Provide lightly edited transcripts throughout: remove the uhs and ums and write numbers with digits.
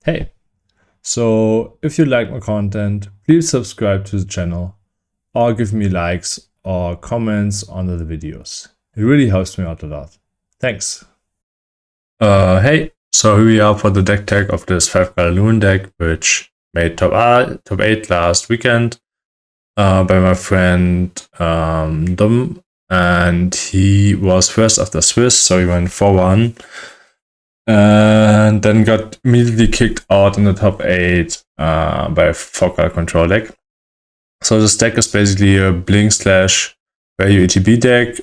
Hey, so if you like my content, please subscribe to the channel or give me likes or comments under the videos. It really helps me out a lot. Thanks. Hey, so here we are for the deck tag of this 5-card Aluren deck, which made top 8 last weekend by my friend Dom, and he was first after Swiss, so he went 4-1. And then got immediately kicked out in the top 8 by a 4-card control deck. So this deck is basically a blink / value ETB deck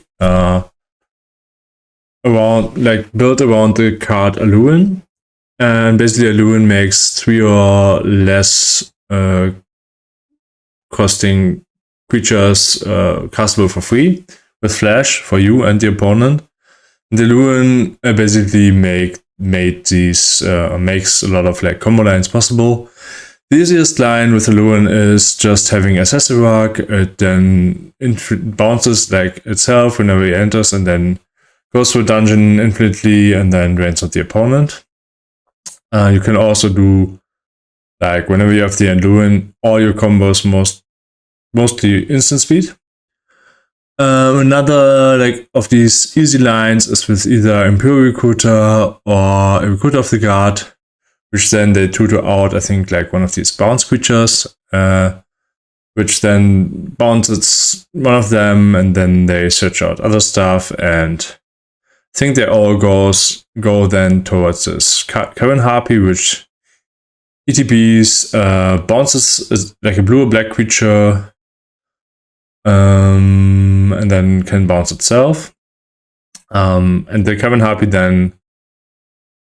built around the card Aluren. And basically Aluren makes 3 or less costing creatures castable for free with flash for you and the opponent. The Aluren basically makes a lot of combo lines possible. The easiest line with Aluren is just having Accessorak. It then bounces itself whenever he enters and then goes through a dungeon infinitely and then drains out the opponent. You can also do whenever you have the Aluren, all your combos mostly instant speed. Another of these easy lines is with either Imperial Recruiter or a Recruiter of the Guard, which then they tutor out, I think, one of these bounce creatures, which then bounces one of them, and then they search out other stuff, and I think they all go then towards this Cavern Harpy, which ETBs bounces is a blue or black creature, and then can bounce itself. And the Cavern Harpy then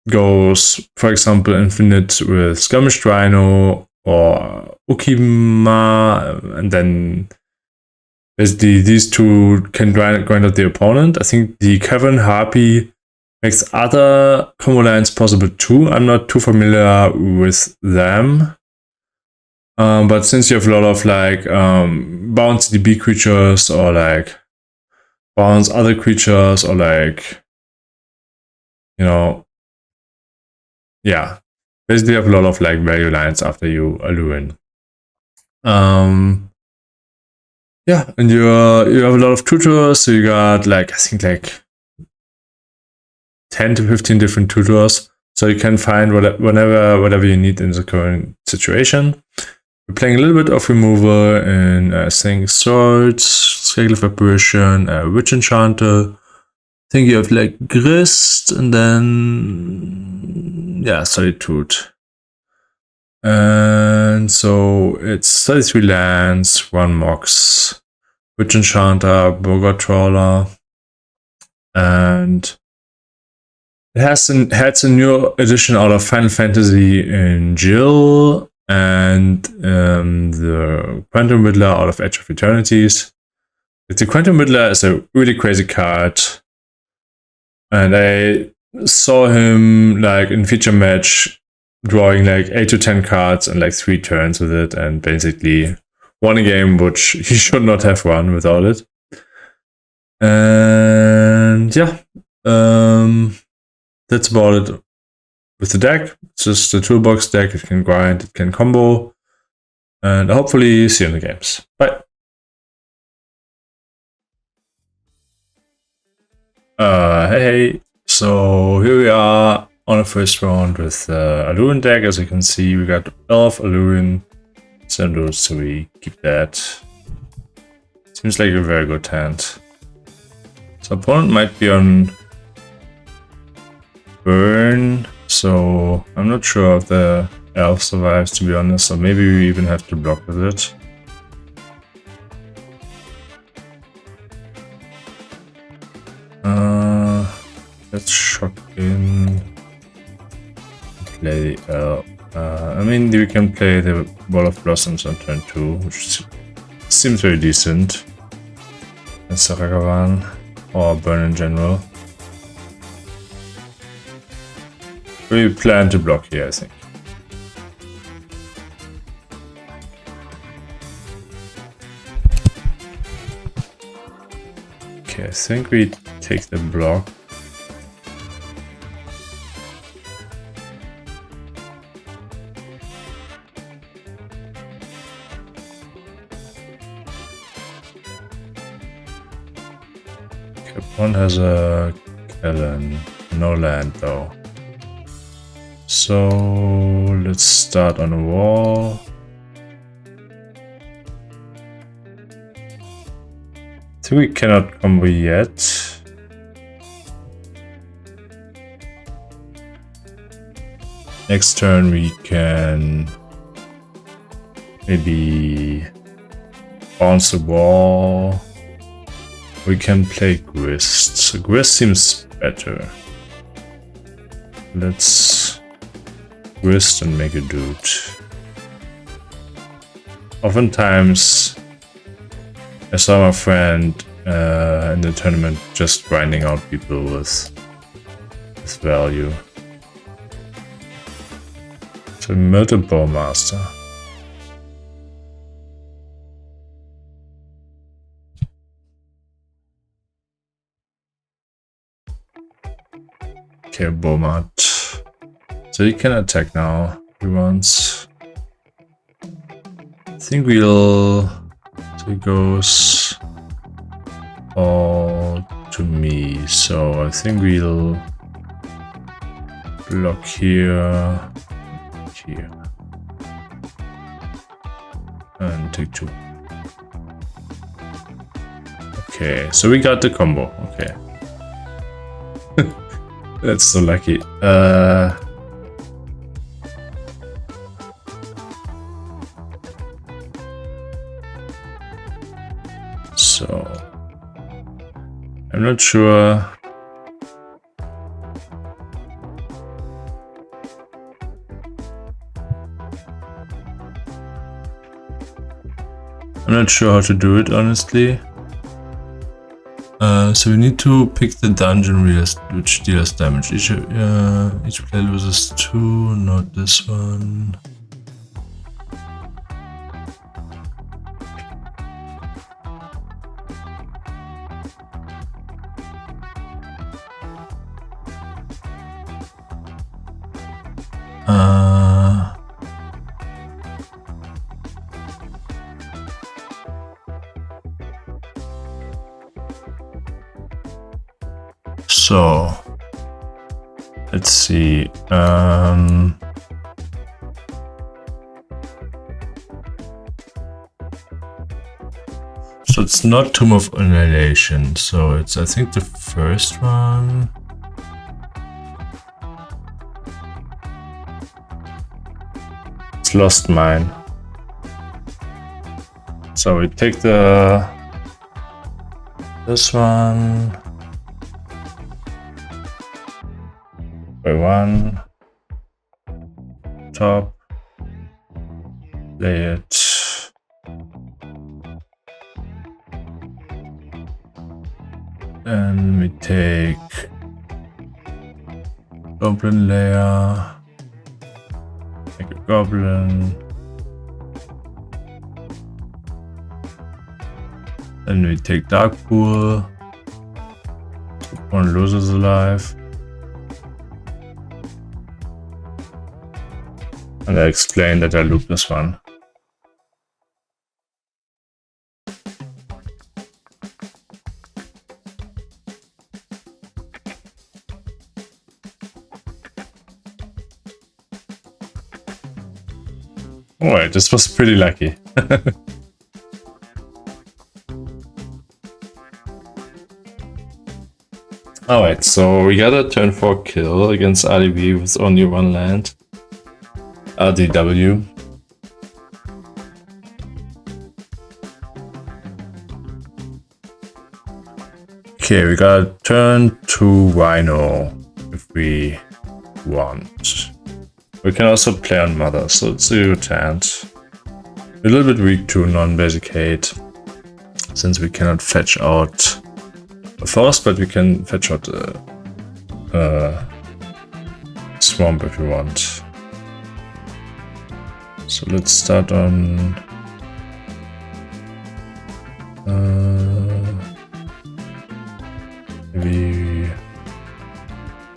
goes, for example, infinite with Skirmished Rhino or Ukima, and then basically these two can grind out the opponent. I think the Cavern Harpy makes other combo lines possible too. I'm not too familiar with them. But since you have a lot of bounce DB creatures or bounce other creatures or basically you have a lot of value lines after you Aluren. And you have a lot of tutors, so you got I think 10 to 15 different tutors, so you can find whatever you need in the current situation. We're playing a little bit of removal in I think Swords, Scale of Apparition, Witch Enchanter. I think you have Grist, and then Solitude. And so it's 33 lands, 1 Mox, Witch Enchanter, Boggart Trawler, and it had a new edition out of Final Fantasy in Jill, and the Quantum Whittler out of Edge of Eternities. The Quantum Whittler is a really crazy card, and I saw him in feature match drawing 8 to 10 cards and 3 turns with it, and basically won a game which he should not have won without it. And that's about it with the deck. It's just a toolbox deck. It can grind, it can combo, and hopefully see you in the games. Bye. Hey. So here we are on the first round with the Aluren deck. As you can see, we got Elf, Aluren, Sandals, so we keep that. Seems like a very good hand. So opponent might be on burn, so I'm not sure if the Elf survives, to be honest, so maybe we even have to block with it. Let's shock in, play the Elf. I mean, we can play the Ball of Blossoms on turn 2, which seems very decent. And Saragavan, or burn in general. We plan to block here, I think. Okay, I think we take the block. One has a Kellen, no land though. So let's start on a wall. I think we cannot combo yet. Next turn we can maybe bounce the wall. We can play Grist. So Grist seems better. Let's Grist and make a dude. Oftentimes I saw my friend in the tournament just grinding out people with value. So Myrtle Bowmaster. Okay, Beaumont. So he can attack now if he wants. I think we'll... So he goes all to me. So I think we'll block here, here, and take 2. Okay, so we got the combo. Okay. That's so lucky. So I'm not sure. I'm not sure how to do it, honestly. So we need to pick the dungeon which deals damage. Each player loses 2, not this one. So let's see. So it's not Tomb of Annihilation. So it's, I think, the first one. It's Lost Mine. So we take this one. By 1, top, play it, then we take goblin layer, make a goblin, then we take dark pool, one loses alive. And I explained that I looped this one. Alright, this was pretty lucky. Alright, so we got a turn 4 kill against RDW with only 1 land. RDW. Okay, we gotta turn to Rhino if we want. We can also play on Mother, so it's 0 chance. We're a little bit weak to non-basic hate, since we cannot fetch out a forest, but we can fetch out a swamp if we want. So let's start on maybe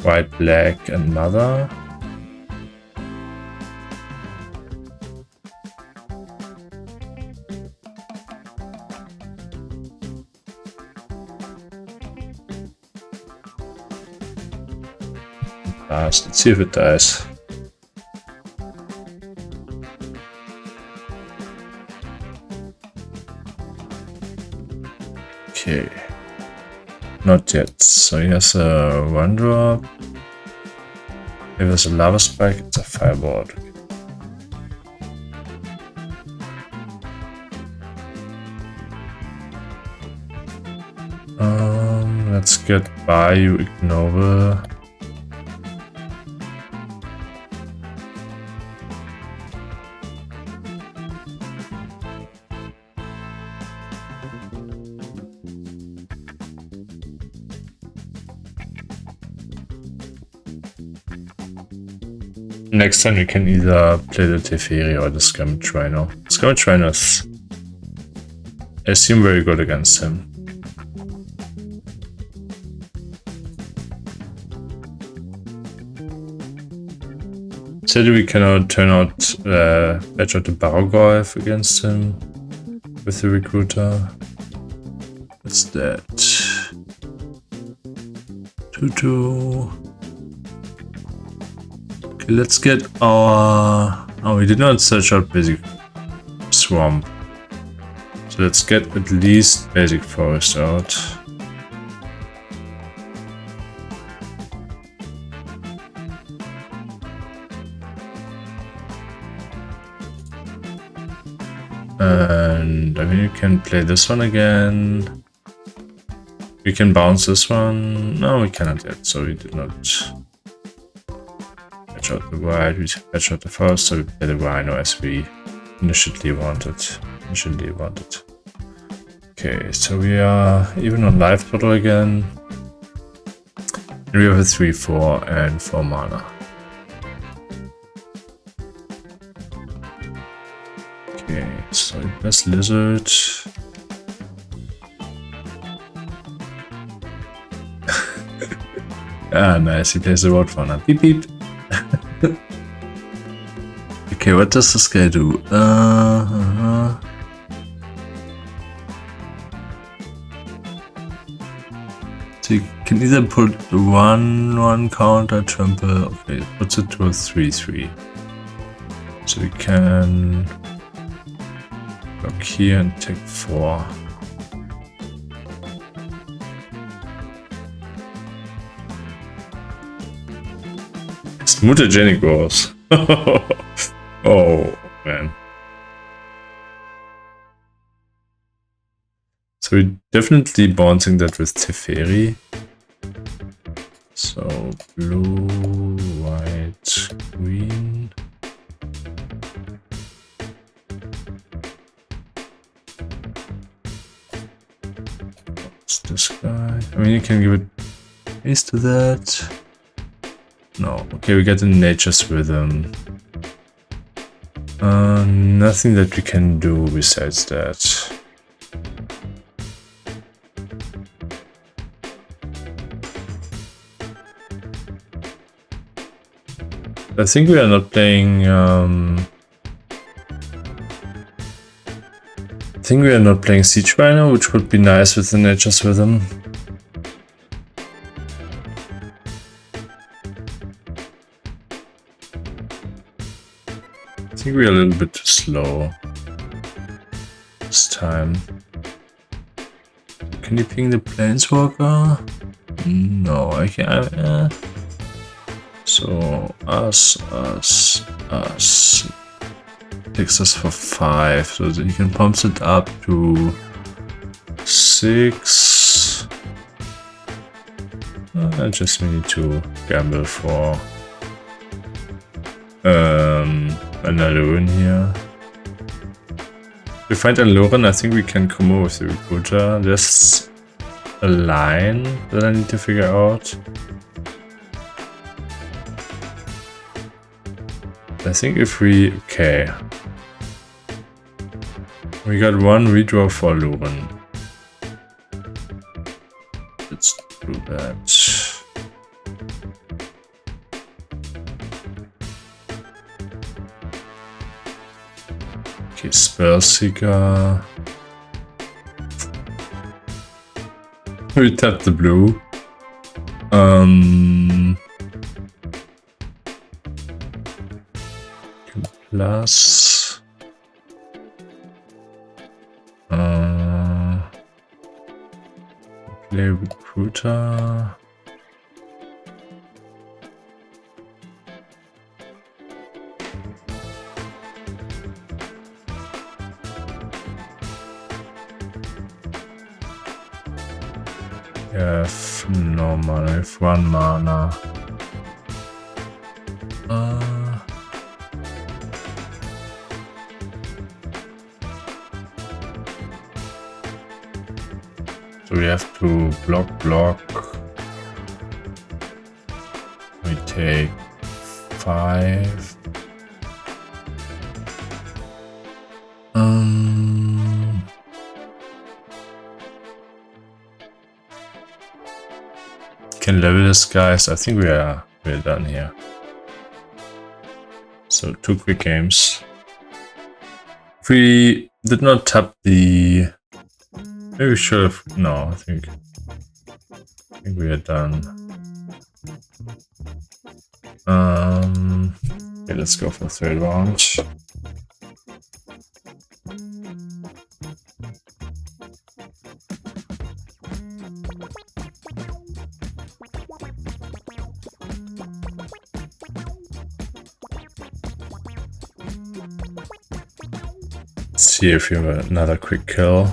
white, black, and Mother. Let's see if it dies. Okay. Not yet. So he has a 1-drop. If there's a lava spike, it's a fireboard. Let's get Bayou Ignoble. Next time you can either play the Teferi or the Skirmish Rhino. Skirmish Rhino is, I assume, very good against him. Sadly, we cannot turn out batch out the Barogolf against him with the Recruiter. What's that? 2-2. Okay, let's get our... Oh, we did not search out basic swamp. So let's get at least basic forest out. And I mean, you can play this one again. We can bounce this one. No, we cannot yet, so we did not patch out the white. We patch out the forest, so we play the rhino as we initially wanted. Okay, so we are even on life total again. And we have a 3-4 and 4 mana. Okay, so that's lizard. Ah, nice. He plays the road fauna. Beep beep. Okay, what does this guy do? So you can either put 1/1 counter trample. Okay, it puts it to a 3/3. So we can block here and take 4. It's mutagenic wars. Oh man. So we're definitely bouncing that with Teferi. So blue, white, green. What's this guy? I mean, you can give it haste to that. No, okay, we get in nature's rhythm. Nothing that we can do besides that. I think we are not playing. I think we are not playing Siege Rhino, which would be nice with the nature's rhythm. I think we're a little bit too slow this time. Can you ping the Planeswalker? No, I can't. So us. Takes us for 5, so that he can pump it up to 6. I just need to gamble for an Aluren here. If we find Aluren, I think we can come over with the Recruiter. There's a line that I need to figure out. I think if we... okay. We got 1 redraw for Aluren. Let's do that. Okay, Spellseeker. We tap the blue. plus play recruiter. No mana, I have 1 mana. So we have to block. We take 5. Can level this, guys. I think we're done here. So 2 quick games. If we did not tap the, maybe we should have. No, I think we are done. Okay, let's go for 3rd round. See if you have another quick kill.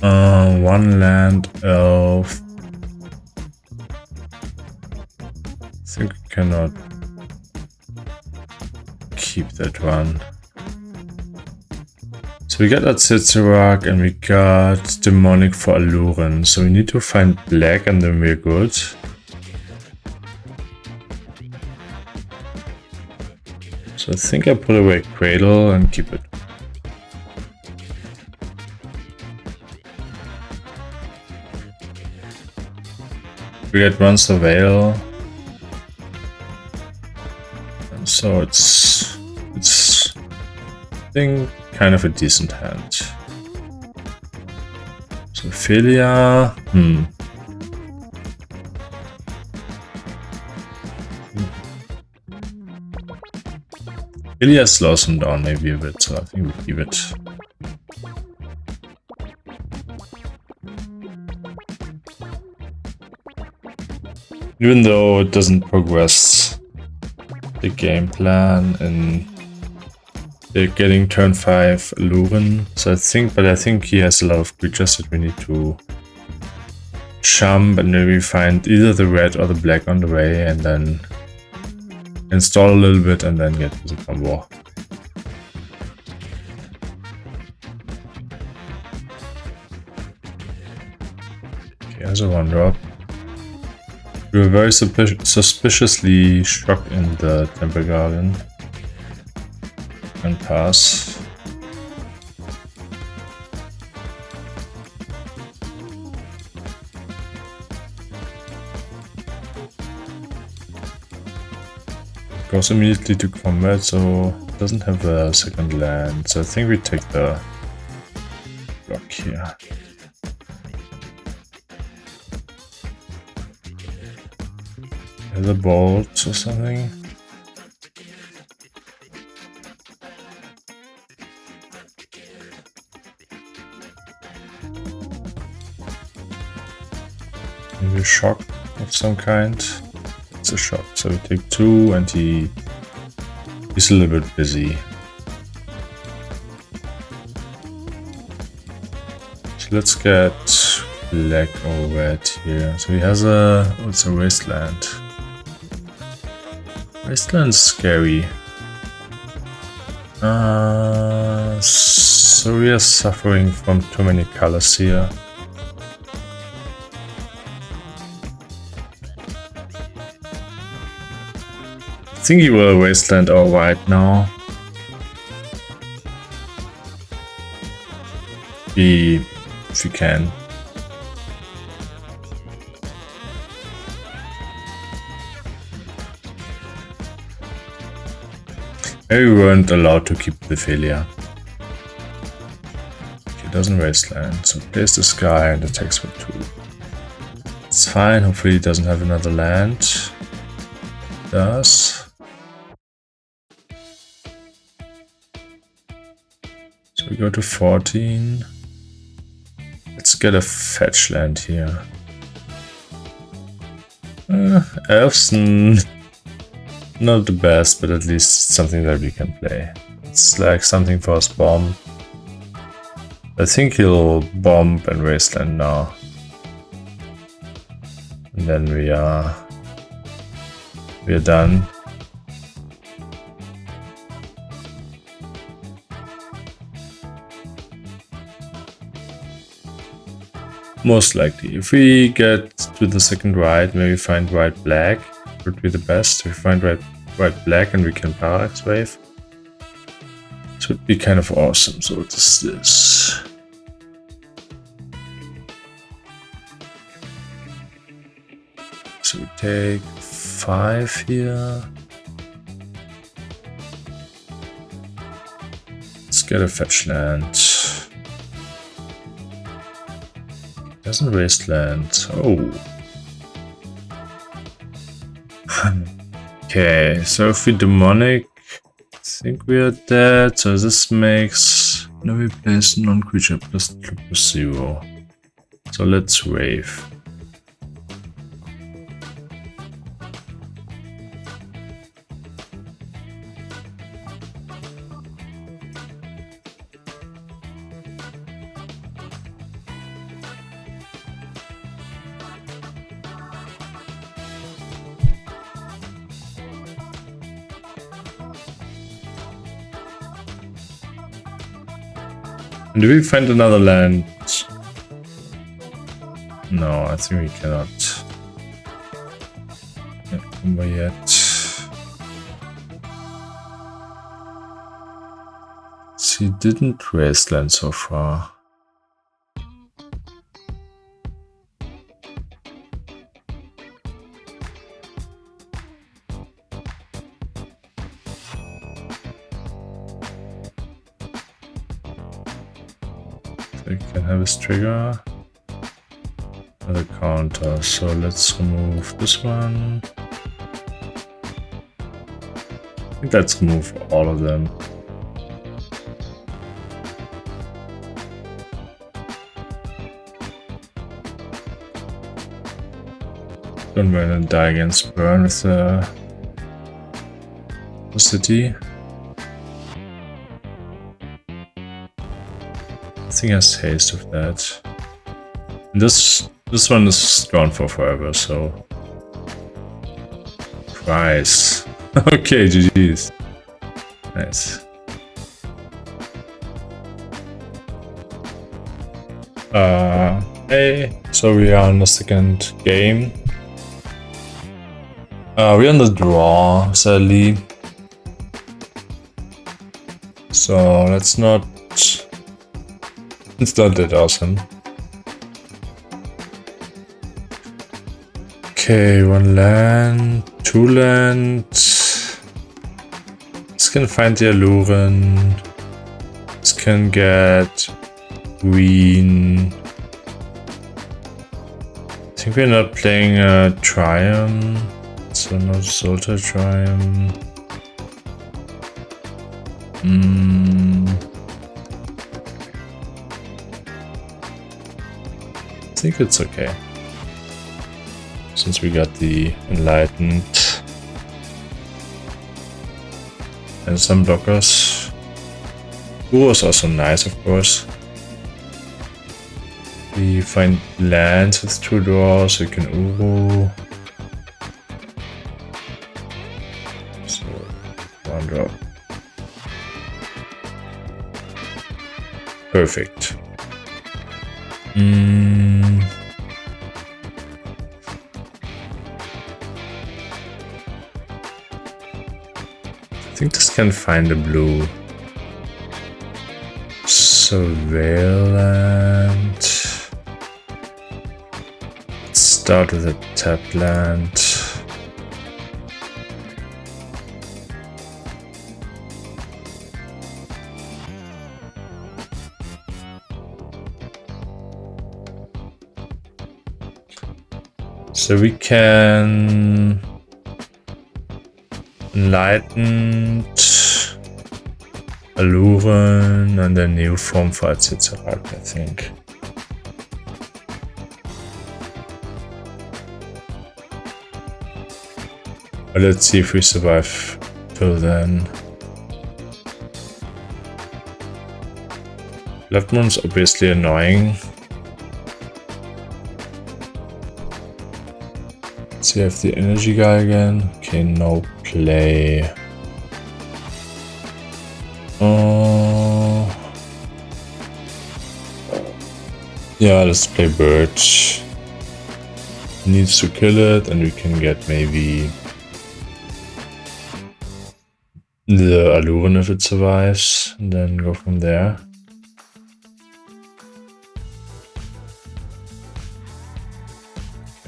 1 land elf. I think we cannot keep that one. So we got that Cicerac and we got Demonic for Aluren. So we need to find black and then we're good. So I think I put away Cradle and keep it. We get 1 Surveil. And so it's I think kind of a decent hand. So Ophelia, Ophelia slows him down maybe a bit, so I think we keep it. Even though it doesn't progress the game plan and they're getting turn 5 Aluren. So I think he has a lot of creatures that we need to jump and maybe find either the red or the black on the way and then install a little bit and then get to the combo. Okay, here's a 1-drop. We were very suspiciously shocked in the Temple Garden. And pass. Goes immediately to combat, so doesn't have a second land. So I think we take the block here. There's a bolt or something. Maybe a shock of some kind. It's a shock. So we take 2 and he's a little bit busy. So let's get black or red here. So he has it's a wasteland. Wasteland's scary. So we are suffering from too many colors here. I think he will wasteland or white now. If he can. Maybe we weren't allowed to keep the failure. He doesn't wasteland, so plays this guy and attacks for 2. It's fine, hopefully he doesn't have another land. Does. go to 14. Let's get a fetch land here. Elves, not the best, but at least something that we can play. It's like something for us bomb. I think he'll bomb and wasteland now. And then we are done. Most likely. If we get to the second white, maybe find white black, would be the best. If we find white black and we can parallax wave, this would be kind of awesome. So what is this? So we take 5 here. Let's get a fetch land. Doesn't wasteland. Oh. Okay, so if we demonic, I think we are dead. So this makes no replace non-creature plus 0. So let's wave. Do we find another land? No, I think we cannot. Not combo yet. She didn't wasteland so far. We can have his trigger, another counter. So let's remove this one. I think let's remove all of them. Don't want to die against burn with the city. I think has haste of that. This one is gone for forever, so price. Okay, GG's. Nice. Hey, so we are on the second game. We're on the draw, sadly. So let's not. It's not that awesome. Okay, 1 land, 2 land. This can find the Aluren. This can get green. I think we're not playing a Triumph, so not Zoltar Triumph. I think it's okay, since we got the Enlightened and some blockers. Uro is also nice, of course. We find lands with 2 draws, so we can Uro. So 1 drop. Perfect. I think this can find a blue. Surveillant. Let's start with a tap land. So we can Enlightened Aluren and a new form for Cicerac, I think. But let's see if we survive till then. Left moon's obviously annoying. Let's see if the energy guy again. Okay, no play. Yeah, let's play bird. Needs to kill it, and we can get maybe the Aluren if it survives, and then go from there.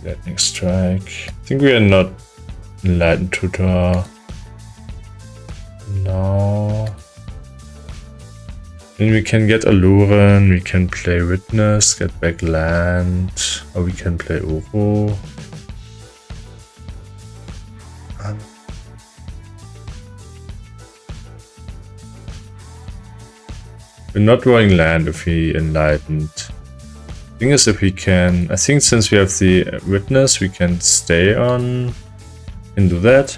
Lightning strike. I think we are not Lightning tutor now. Then we can get Aluren, we can play Witness, get back land, or we can play Uro. We're not drawing land if we enlightened. Thing is, if we can, I think since we have the Witness, we can stay on and do that.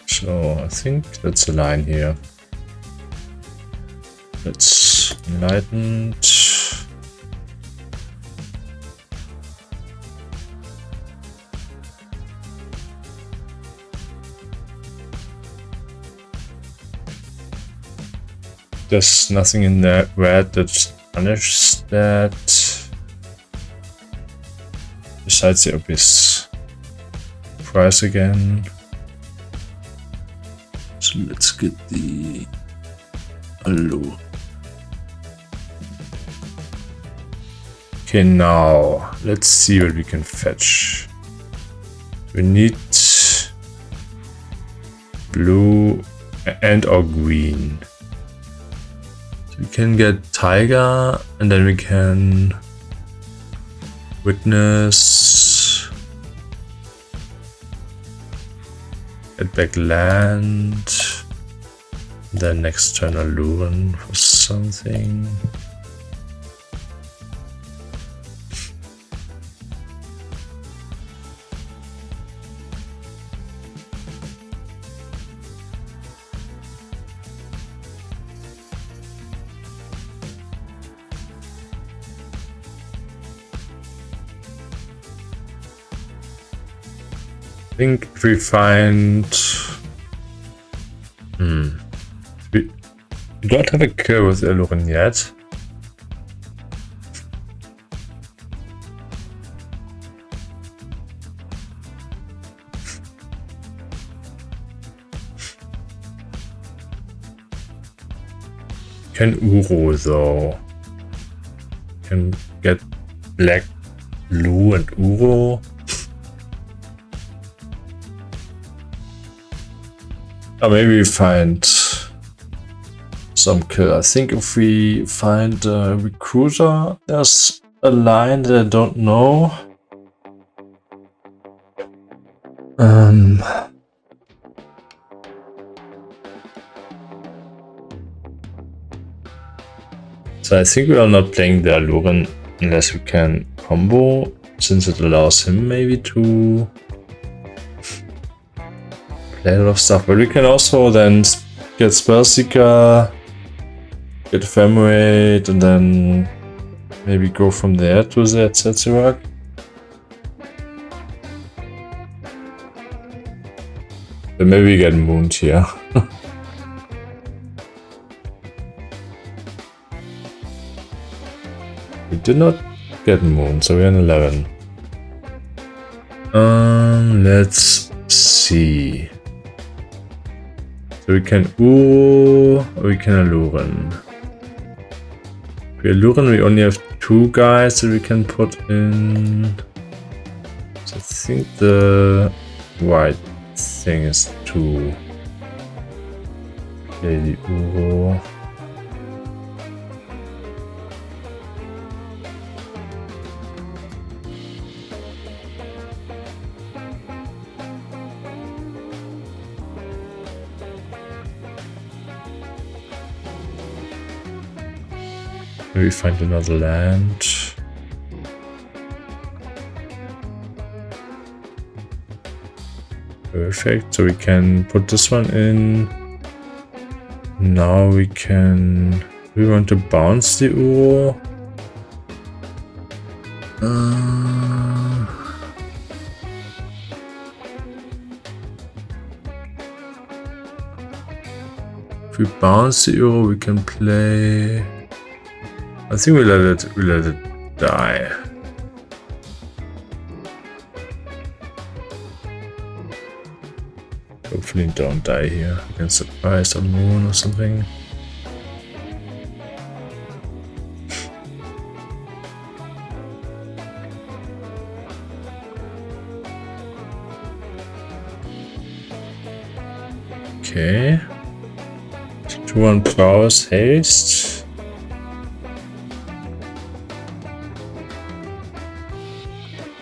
So I think that's a line here. Let's enlightened. There's nothing in that red that punishes that. Besides the obvious price again. So let's get the Aluren. Okay, now let's see what we can fetch. We need blue and or green. We can get Tiger, and then we can Witness, get back land, then next turn Aluren for something. I think if we find... We don't have a kill with Aluren yet. Can Uro though. Can get black, blue and Uro. Or maybe we find some kill. I think if we find a recruiter, there's a line that I don't know. So I think we are not playing the Aluren unless we can combo, since it allows him maybe to play a lot of stuff. But we can also then get Spellseeker, get Ephemerate, and then maybe go from there to the Cicerac. Then maybe we get mooned here. We did not get moon, so we're in 11. Let's see. So we can Uro, or we can Aluren. For Aluren we only have 2 guys that we can put in. So I think the white thing is to play the Uro. Maybe find another land. Perfect, so we can put this one in. Now we can... We want to bounce the ore. If we bounce the ore, we can play... I think we let it die. Hopefully don't die here. We can surprise a moon or something. Okay. 2-1 prowess haste.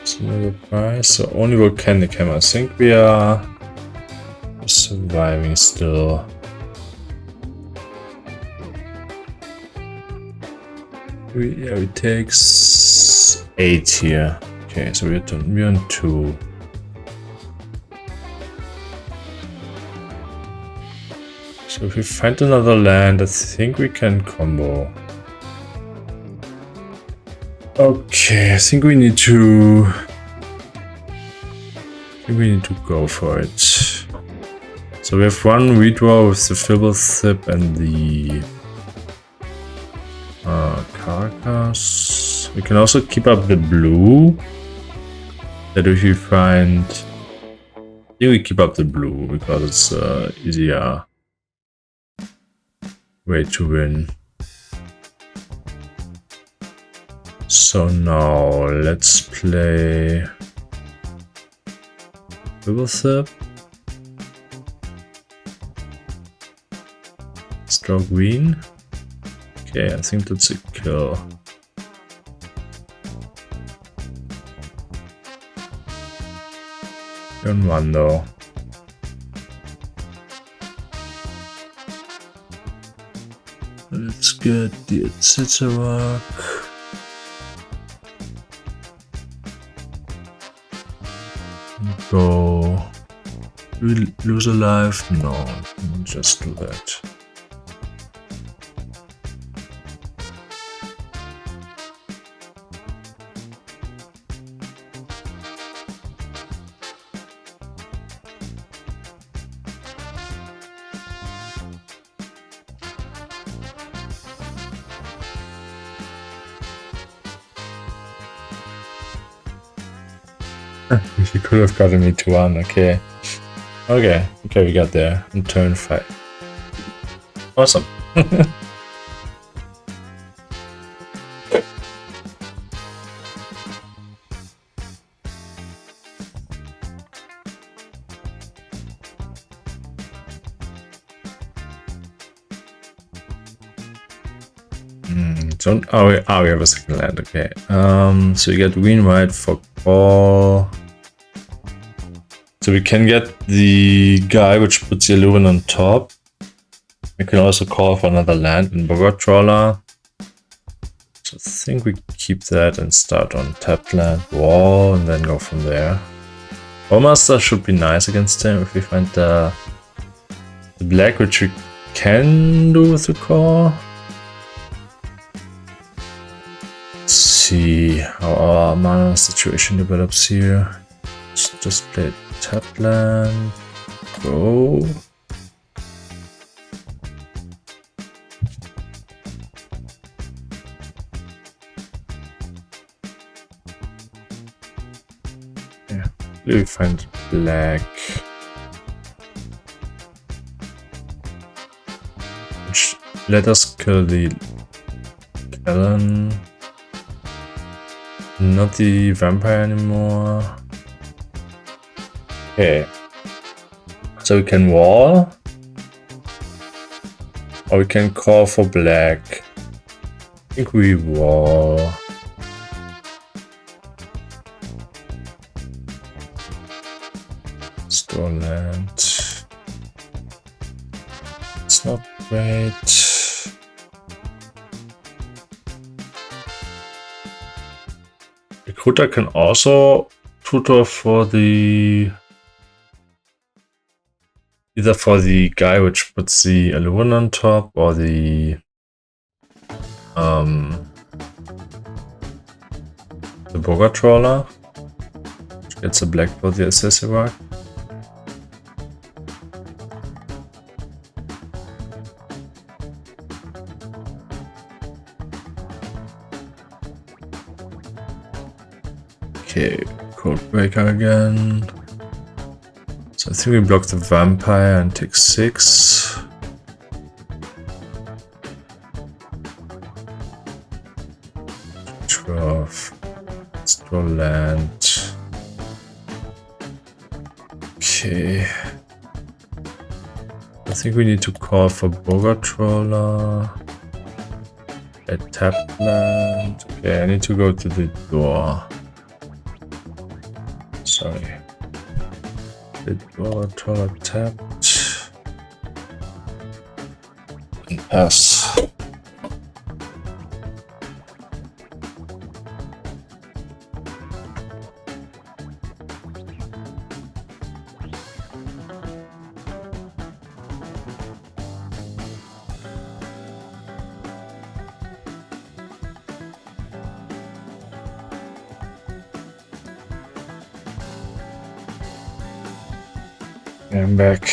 It's another prize. So only volcanic hammer. I think we are surviving still. We take 8 here. Okay, so we're on 2. So if we find another land, I think we can combo. Okay, I think we need to go for it. So we have one redraw with the Fibblethip and the Carcass. We can also keep up the blue. That if we find... I think we keep up the blue because it's easier way to win. So now let's play Fibblethip. Let's draw green. Okay, I think that's a kill. Turn 1 though. Let's get the etc. Go. We lose a life? No, just do that. You could have gotten me to 1, okay. Okay, we got there on turn 5. Awesome. We have a second land, okay. So we get green, white for call. So we can get the guy which puts the Aluren on top. We can also call for another land in Bogor Trawler. So I think we keep that and start on tapped land, wall, and then go from there. Bowmaster should be nice against him if we find the black, which we can do with the call. Let's see how our mana situation develops here. Let's just play tapped land. Go. Yeah, we find black. Which let us kill the Kellen. Not the vampire anymore. Okay. So we can wall. Or we can call for black. I think we wall. Store land. It's not great. recruiter can also tutor for the either for the guy which puts the Aluren on top or the Boga Trawler, which gets a black for the accessory. Okay, Codebreaker again. So I think we block the Vampire and take 6. Let's draw land. Okay. I think we need to call for Boga Trawler. A tap land. Okay, I need to go to the door. Sorry. The Boga Trawler tapped. And pass. I'm back.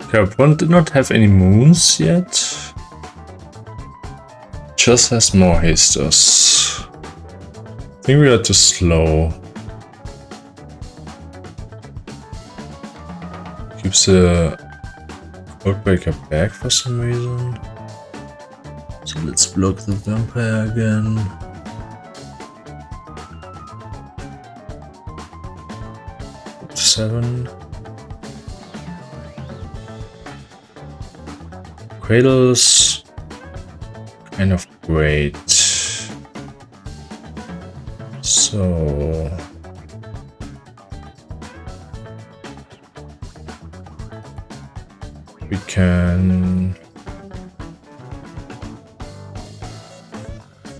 Okay, opponent did not have any moons yet. Just has more hasters. I think we are too slow. Keeps the Codebreaker back for some reason. So let's block the Vampire again. Put 7. Cradles. Kind of great. So we can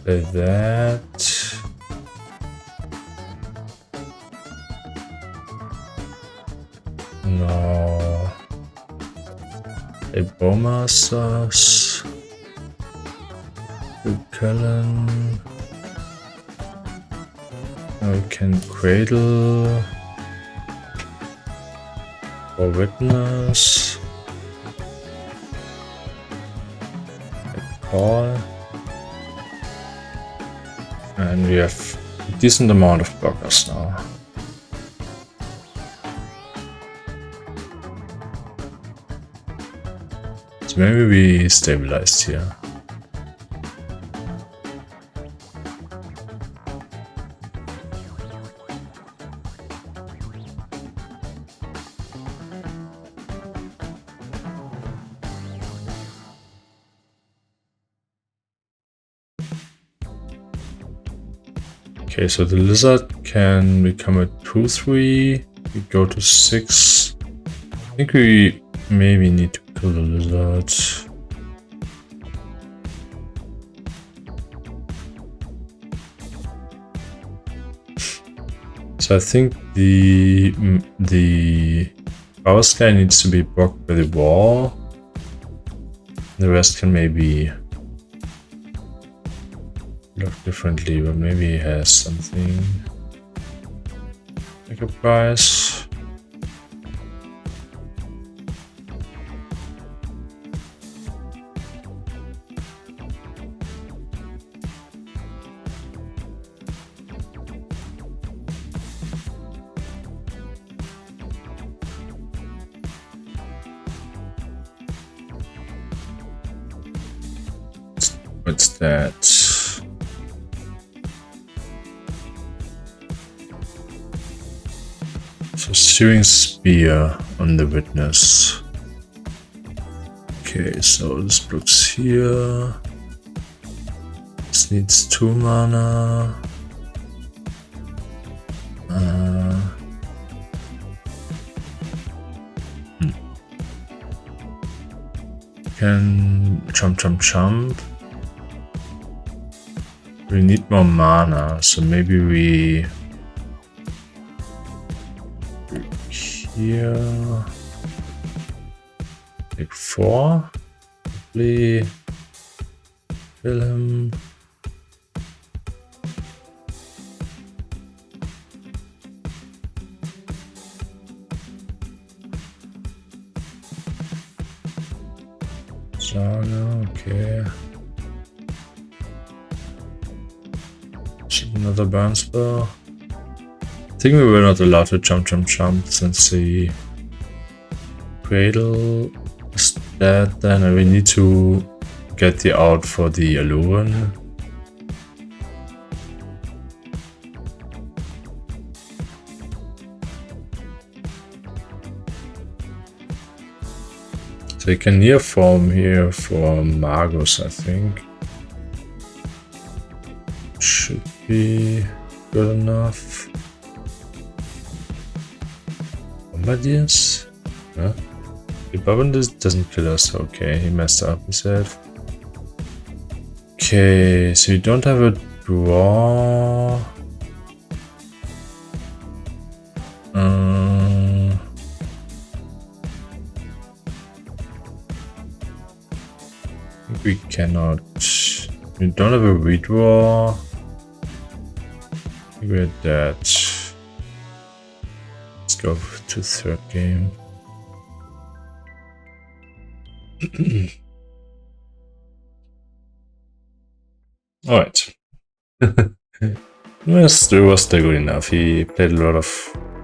play that. No. A Bowmasters. Cullen. Now we can Cradle or Witness. Call. And we have a decent amount of blockers now. So maybe we stabilized here. Okay, so the lizard can become a 2/3. We go to 6. I think we maybe need to kill the lizard. So I think the power sky needs to be blocked by the wall. The rest can maybe look differently, but maybe he has something like a price. What's that? So Searing Spear on the Witness. Okay, so this blocks here. This needs 2 mana. Can jump. We need more mana, so maybe we here like 4. Probably kill him. Okay. Another burn spell. I think we were not allowed to jump since the cradle is dead then, and we need to get the out for the Aluren. So you can near form here for Magus, I think. Should be good enough. Bombardiers? Huh? The Bombardiers doesn't kill us. Okay, he messed up, he said. Okay, so you don't have a draw. We cannot. We don't have a redraw. We're dead. Let's go to third game. Alright. It was still good enough. He played a lot of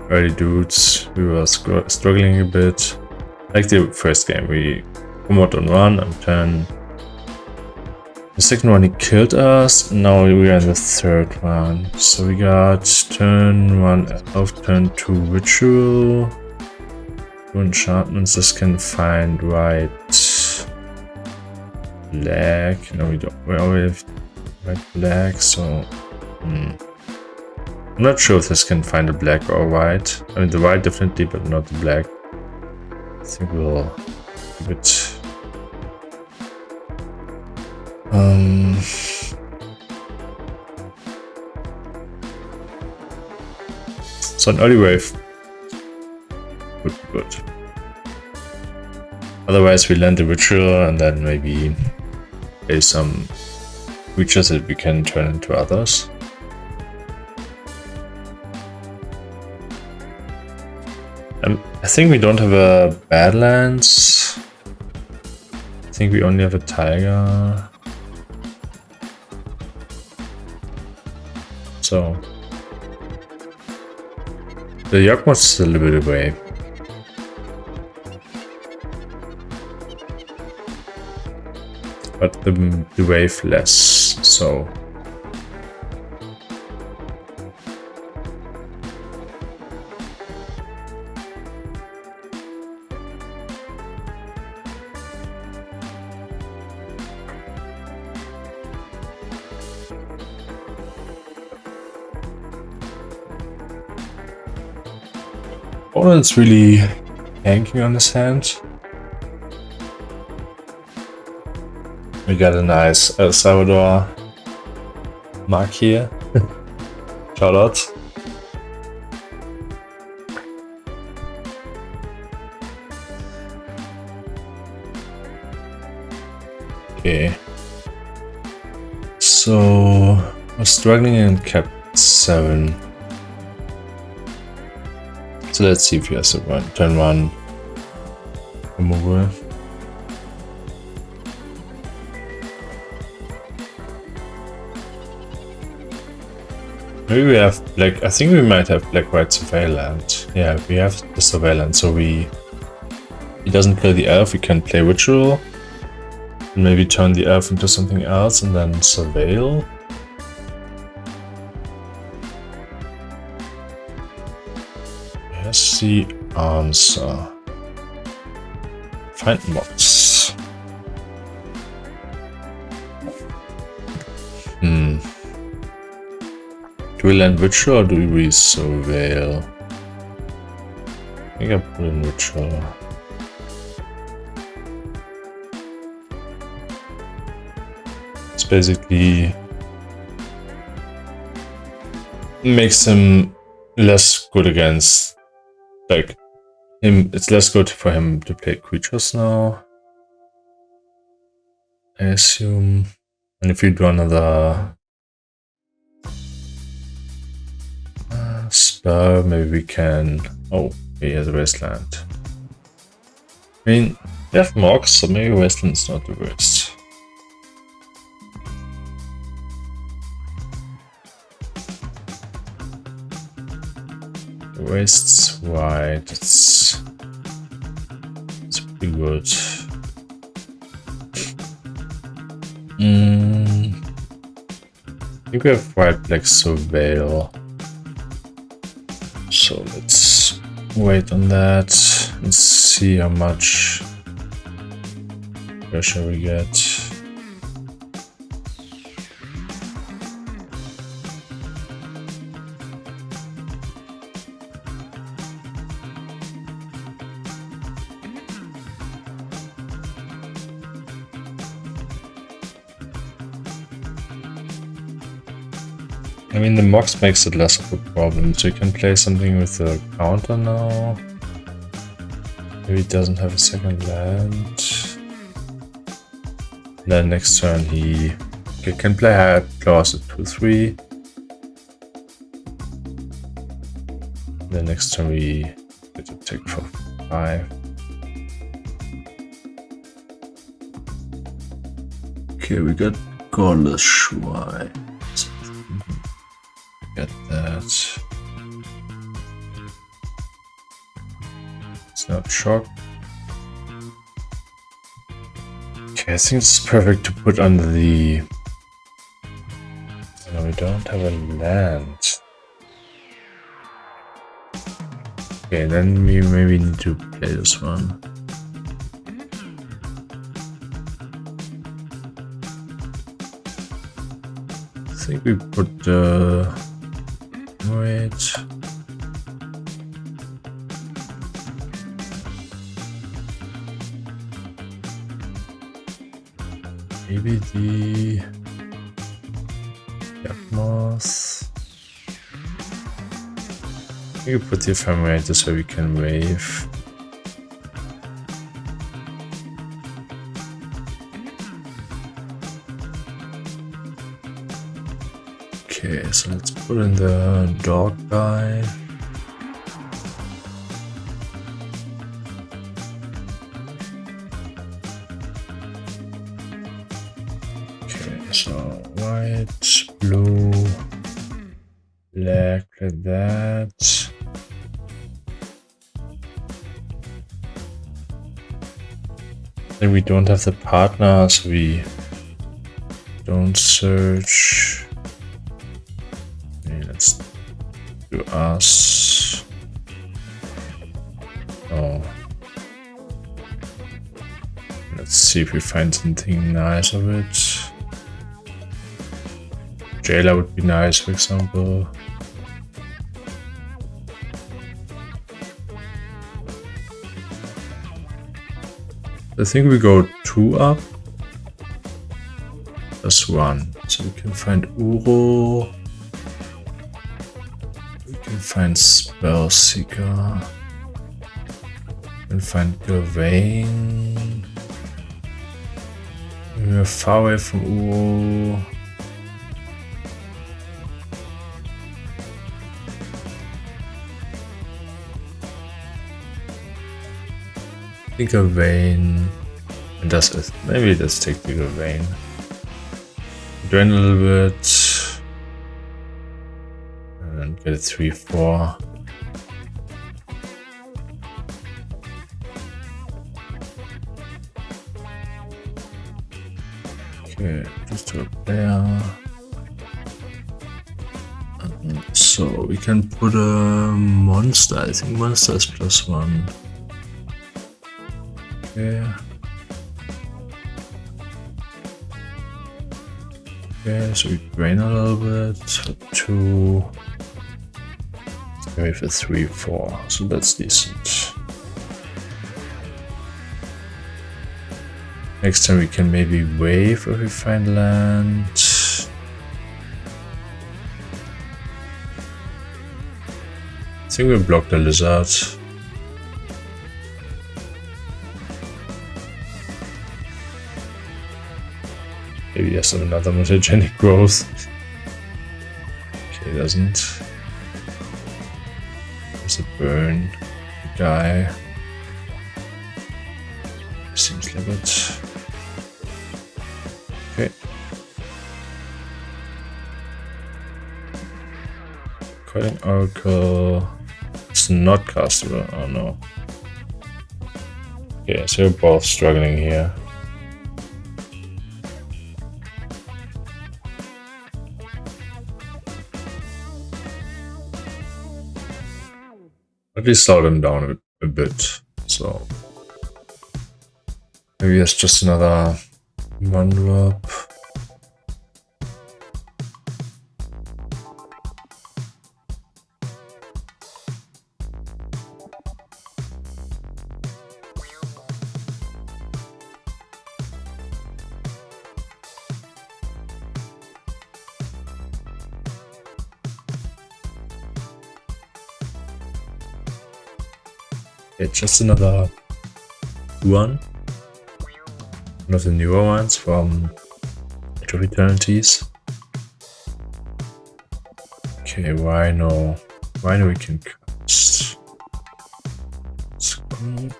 early dudes. We were struggling a bit. Like the first game, we come out on 1 and turn. The second one he killed us, and now we are in the third one. So we got turn 1 elf, turn 2 ritual, 2 enchantments. This can find white, black. No, we don't. We already have white, black. So I'm not sure if this can find a black or white. I mean the white definitely, but not the black. I think we'll give it. So an early wave would be good. Otherwise we land the ritual and then maybe play some creatures that we can turn into others. I think we don't have a Badlands. I think we only have a Tiger. So the Yakmos is a little bit away. But the wave less, so opponent's really hanking on his hand. We got a nice El Salvador mark here. Shout out. Okay. So we're struggling in cap 7. So let's see if he has a turn 1 removal. Maybe we have black. I think we might have black-white surveillance. Yeah, we have the surveillance, so he doesn't kill the elf. We can play ritual and maybe turn the elf into something else and then surveil. Here's the answer. Find mods. Do we land Witcher or do we surveil? I think I put in Witcher. It's basically makes him less good against, like, him. It's less good for him to play creatures now, I assume. And if we do another spell, maybe we can. Oh, he has a wasteland. I mean, we have Mox, so maybe wasteland's not the worst. Wastes white. It's pretty good. I think we have white black surveil. So let's wait on that and see how much pressure we get. I mean, the Mox makes it less of a problem, so you can play something with a counter now. Maybe it doesn't have a second land. Then next turn he can play high claws at 2-3. Then next turn we get to take for 5. Okay, we got Godless Shrine. Get that. It's not shock. Okay, I think it's perfect to put under the. No, we don't have a land. Okay, then we maybe need to play this one. I think we put wait. Maybe the Moth. We could put the ephemerate so we can wave. Okay, so let's put in the dog guy. Okay, so white, blue, black, like that. Then we don't have the partner, so we don't search. Let's do us. Oh. Let's see if we find something nice of it. Jailer would be nice, for example. I think we go 2 up. Plus 1. So we can find Uro. We can find Spellseeker. We can find Gavain. We're far away from Uro. I think Gavain. Does it? Maybe let's take the Gavain. Drain a little bit. And get a 3-4. Okay, just to a player. So we can put a monster. I think monster is +1. Okay. Okay, so we drain a little bit. 2. Wave a 3, 4. So that's decent. Next time we can maybe wave if we find land. I think we'll block the lizard. Maybe he has another mutagenic growth. Okay, doesn't. There's a burn guy. Seems like it. Okay. Quite an oracle. It's not castable. Oh no. Okay, so we're both struggling here. At least slow them down a bit. So maybe it's just another 1-drop. It's just another one of the newer ones from Age of Eternities. Okay, Rhino we can cast. It's good.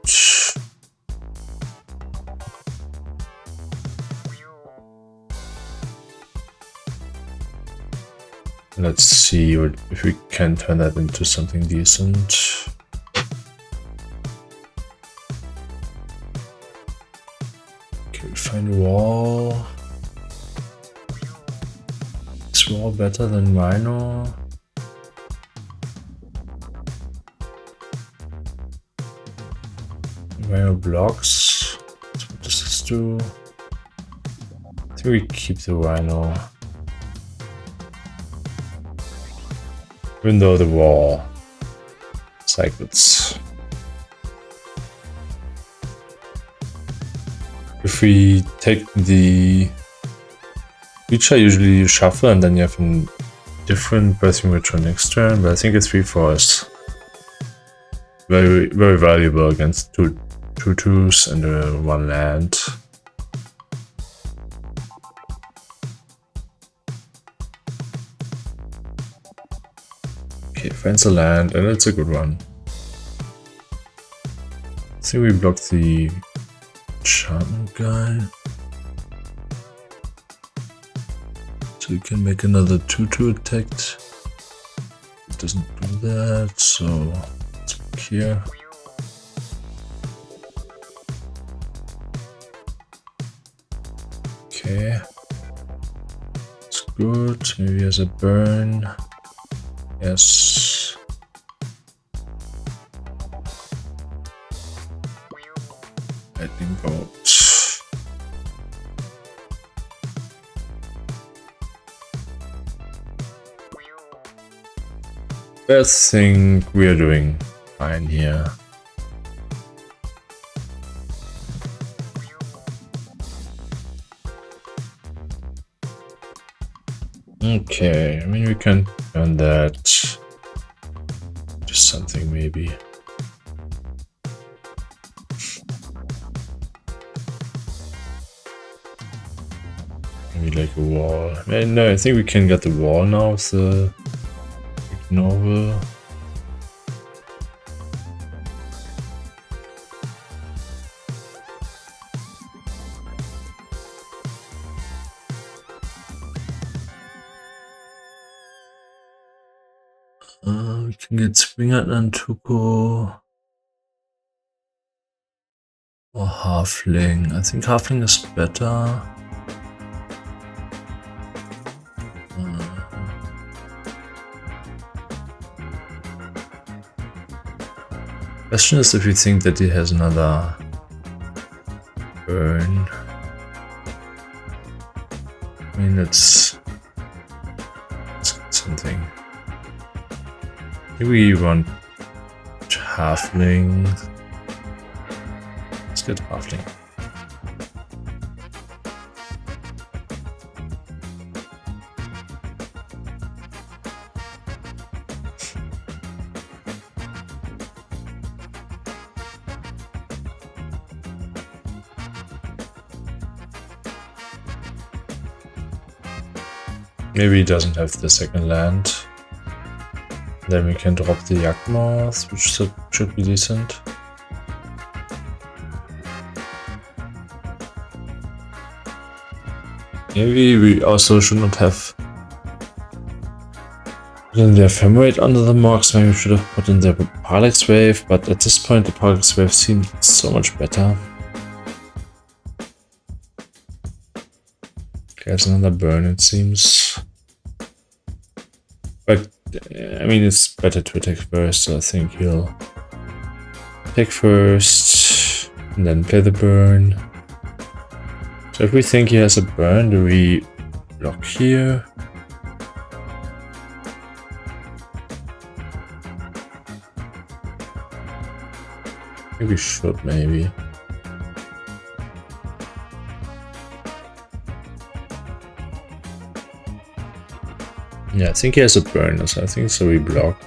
Let's see if we can turn that into something decent. Find wall. Is wall better than Rhino? Rhino blocks. So what does this do? I think we keep the Rhino. Even though the wall cycles. If we take the creature, usually you shuffle and then you have a different birthing ritual next turn, but I think a 3/4 is very, very valuable against 2/2s and 1 land. Okay, finds a land and it's a good one. I think we block the enchantment guy, so we can make another 2/2 attack. It doesn't do that, so let's look here. Okay, it's good. Maybe he has a burn. Yes. Lightning bolt. I think we are doing fine here. Okay, I mean we can turn that to something maybe. Maybe like a wall. No, I think we can get the wall now with the novel. We can get Springer and Tuko or Halfling. I think Halfling is better. Question is if you think that he has another burn. mean, let's get something. Maybe we want halfling. Let's get halfling. Maybe he doesn't have the second land. Then we can drop the Yakmoth, which should be decent. Maybe we also should not have put in the ephemerate under the Mox. Maybe we should have put in the Parallax Wave, but at this point the Parallax Wave seems so much better. There's another burn, it seems. But, I mean, it's better to attack first, so I think he'll attack first, and then play the burn. So if we think he has a burn, do we block here? We should, maybe. Yeah, I think he has a burn, so I think so we block.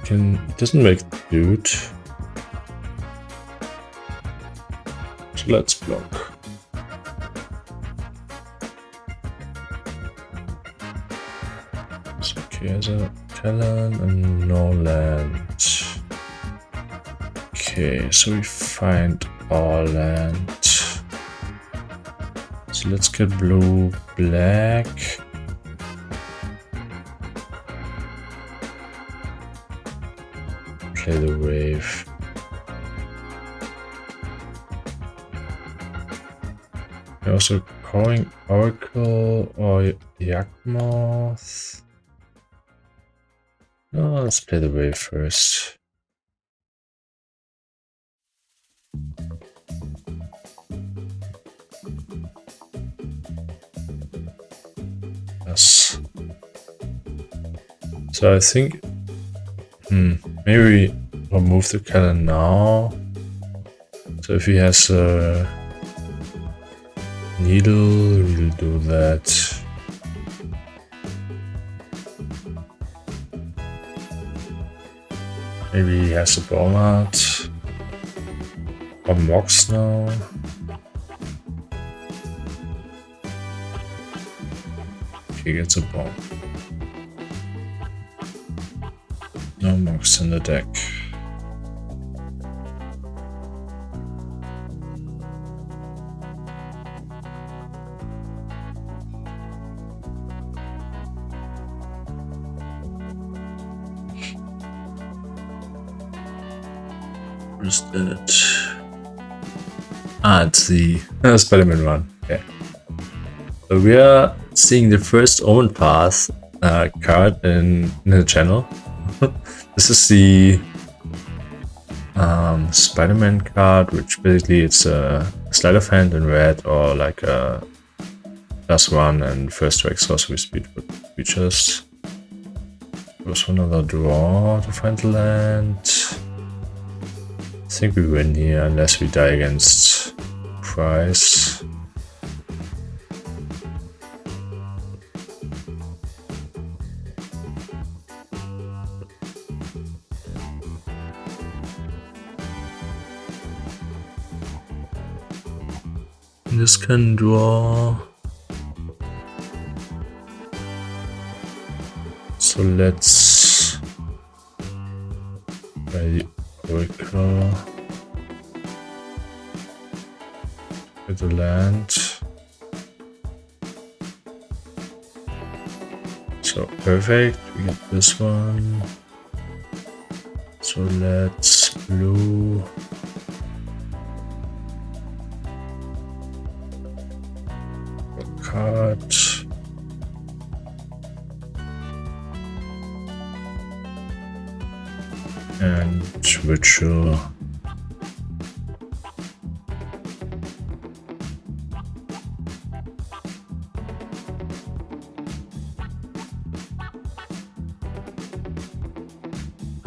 It doesn't make dude. So let's block. So okay, has a Talon and no land. Okay, so we find our land. So let's get blue, black. Play the wave. We're also calling Oracle or Yakmoth. No, let's play the wave first. So I think, maybe we'll move the cannon now. So if he has a needle, we'll do that. Maybe he has a Bowmat or Mox now. He gets a bomb. No Mox in the deck. Where's that? Ah, it's the Spider-Man one. Okay. So we are seeing the first Omen Path card in the channel. This is the Spider-Man card, which basically it's a sleight of hand in red, or like a +1 and first strike sorcery speed for creatures. There's another draw to find the land. I think we win here unless we die against Price. This can draw. So let's try the Oracle. Get the land. So perfect. We get this one. So let's blue. Card. And ritual.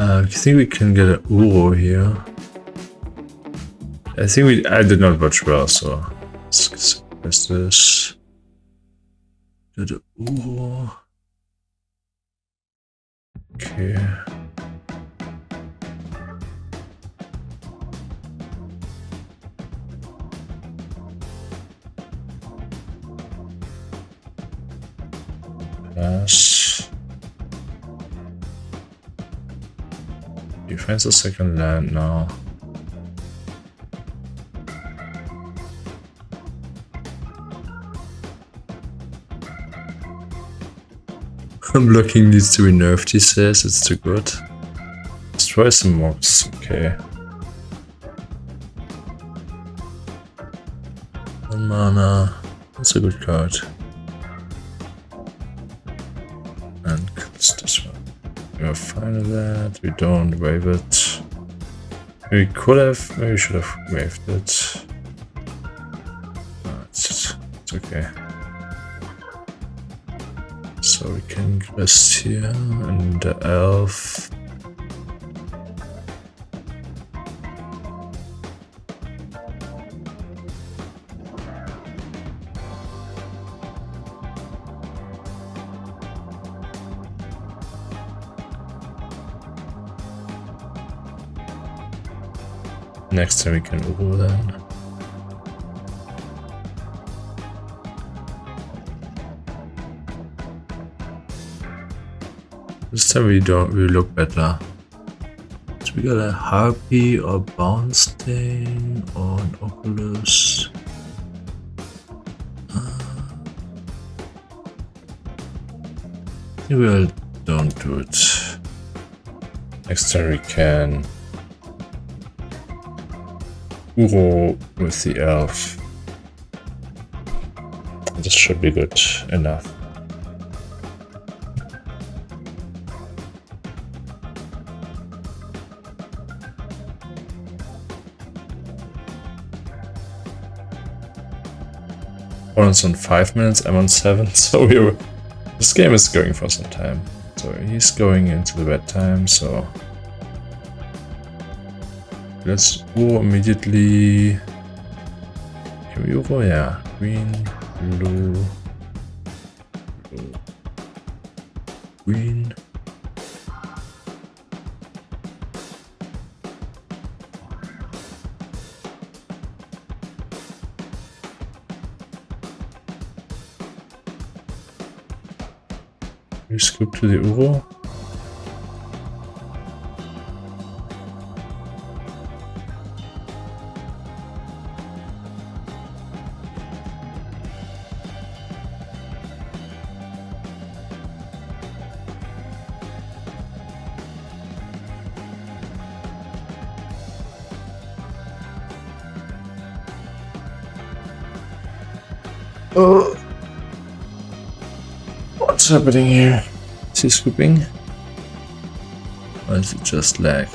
I think we can get an Uro here. I think I did not watch well, so let's press this. Get an Uro. Okay. Pass. He finds a second land now. Blocking needs to be nerfed, he says. It's too good. Destroy some mobs. Okay. 1 mana. That's a good card. And kills this one. We're fine with that. We don't wave it. We could have. Maybe we should have waved it. No, it's okay. So we can rest here and the elf. Next time we can Uro then. This time we look better. So we got a Harpy or Bounce thing or an Oculus. I think we'll don't do it. Next time we can Uro with the elf. This should be good enough. Opponent's on 5 minutes, I'm on 7, so this game is going for some time. So he's going into the red time, so let's Uro immediately. Can we Uro? Yeah. Green, blue, green. We scoop to the Uro. Oh. What's happening here? Is he scooping? Or is it just lag?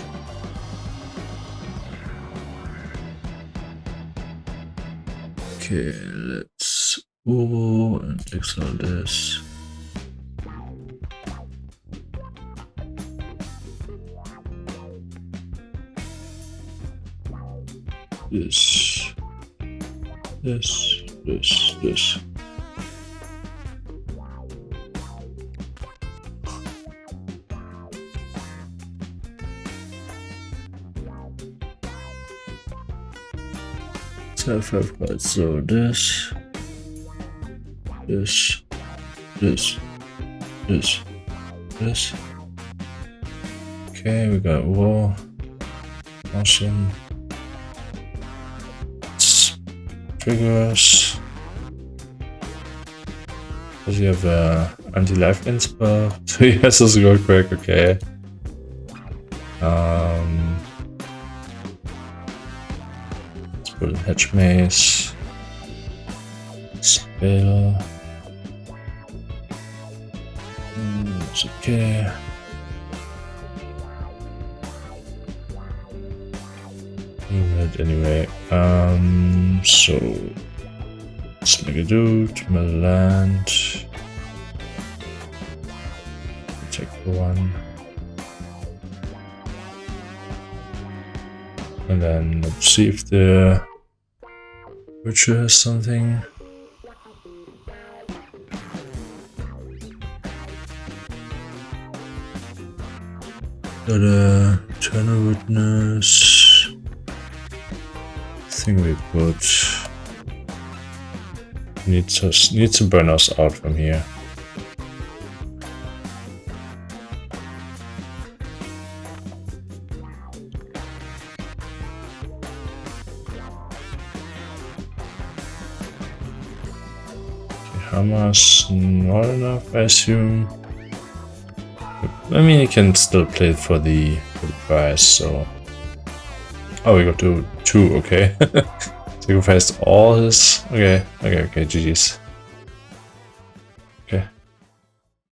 Okay, let's Uro and exile this. This. So I've got so this. Okay, we got Uro. Awesome. Triggers. Does he have anti-life inspa? So he has this real quick, okay. Let's put a hedge mace. Spell. It's okay. Anyway, so let's make a do to my land. Take one. And then let's see if the butcher has something. Got a Turner witness. I think we put need to burn us out from here. Hamas not enough, I assume. I mean, you can still play it for the prize, so... Oh, we got to 2, okay. Sacrificed all his... Okay, GG's.